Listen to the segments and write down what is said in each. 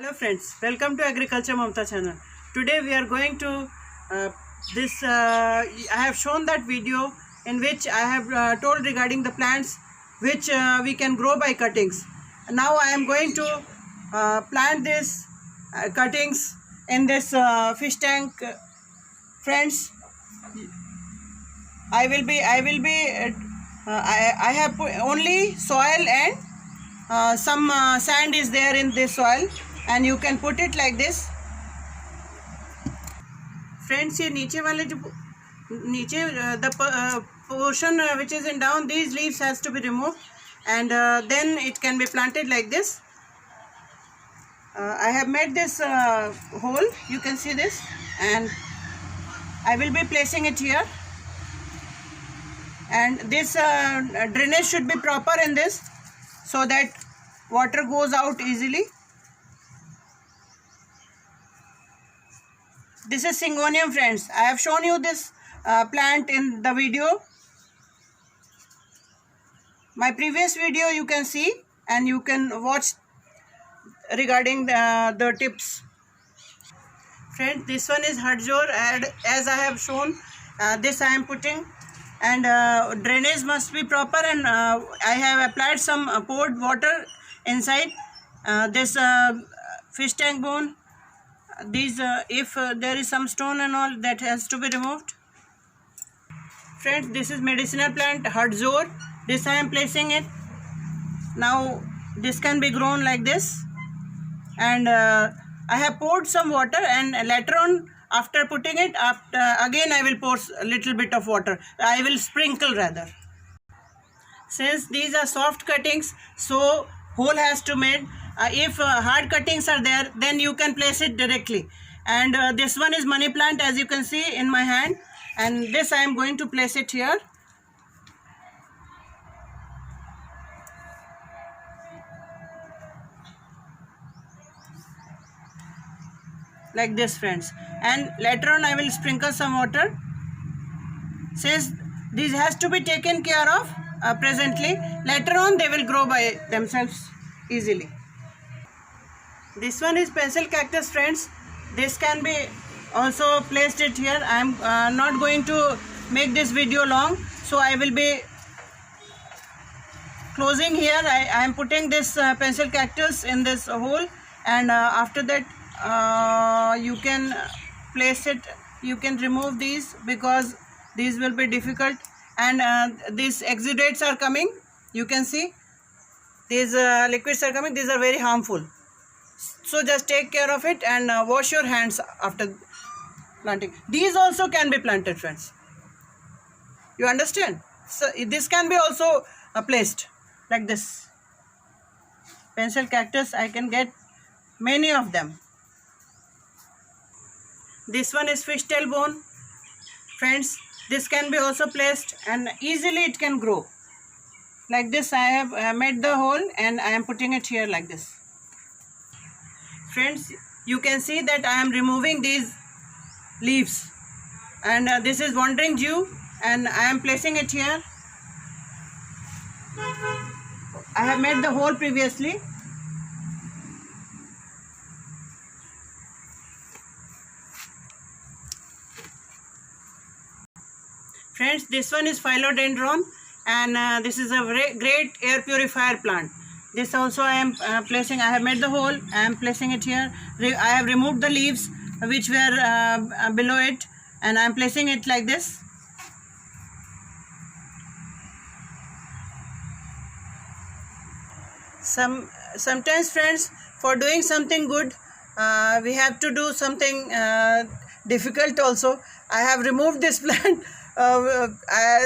Hello friends, welcome to Agriculture Mamta channel. Today we are going to I have shown that video in which I have told regarding the plants which we can grow by cuttings. Now I am going to plant this cuttings in this fish tank. Friends, I have put only soil and some sand is there in this soil, and you can put it like this. Friends, ये नीचे वाले जो नीचे the portion which is in down, these leaves has to be removed, and then it can be planted like this. I have made this hole, you can see this, and I will be placing it here. And this drainage should be proper in this, so that water goes out easily. This is Syngonium, friends. I have shown you this plant in the video. My previous video you can see, and you can watch regarding the tips. Friends, this one is Hadjor, and as I have shown, this I am putting, and drainage must be proper, and I have applied some poured water inside this fish tank bone. These if there is some stone and all, that has to be removed. Friends, this is medicinal plant Hadjor. This I am placing it. Now this can be grown like this, and I have poured some water, and later on, after putting it, again I will pour a little bit of water. I will sprinkle rather. Since these are soft cuttings, so hole has to made. If hard cuttings are there, then you can place it directly. And this one is money plant, as you can see in my hand, and this I am going to place it here. Like this, friends, and later on I will sprinkle some water. Since these has to be taken care of presently, later on they will grow by themselves easily. This one is pencil cactus, friends. This can be also placed it here. I am not going to make this video long, so I will be closing here. I am putting this pencil cactus in this hole, and after that you can place it. You can remove these because these will be difficult, and these exudates are coming. You can see these liquids are coming. These are very harmful, so just take care of it, and wash your hands after planting. These also can be planted, friends. You understand? So this can be also placed like this. Pencil cactus, I can get many of them. This one is fishtail bone, friends. This can be also placed, and easily it can grow like this. I have made the hole, and I am putting it here like this. Friends, you can see that I am removing these leaves, and this is wandering jew, and I am placing it here. I have made the hole previously. Friends, this one is philodendron, and this is a very great air purifier plant. This also I am placing. I have made the hole. I am placing it here. I have removed the leaves which were below it, and I am placing it like this. Sometimes, friends, for doing something good, we have to do something difficult also. I have removed this plant.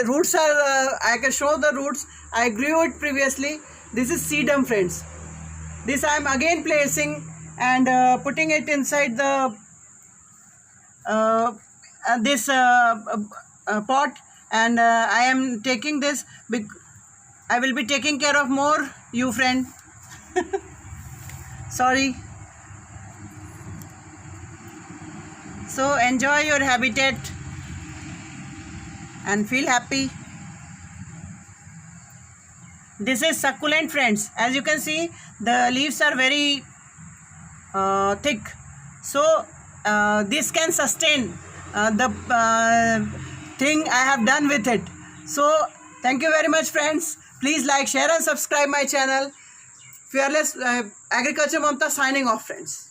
Roots are, I can show the roots. I grew it previously. This is sedum, friends. This I am again placing and putting it inside the this pot, and I am taking this. I will be taking care of more, you friend. Sorry. So enjoy your habitat and feel happy. This is succulent, friends. As you can see, the leaves are very thick. So this can sustain the thing I have done with it. So thank you very much, friends. Please like, share and subscribe my channel. Fearless Agriculture Mamta signing off, friends.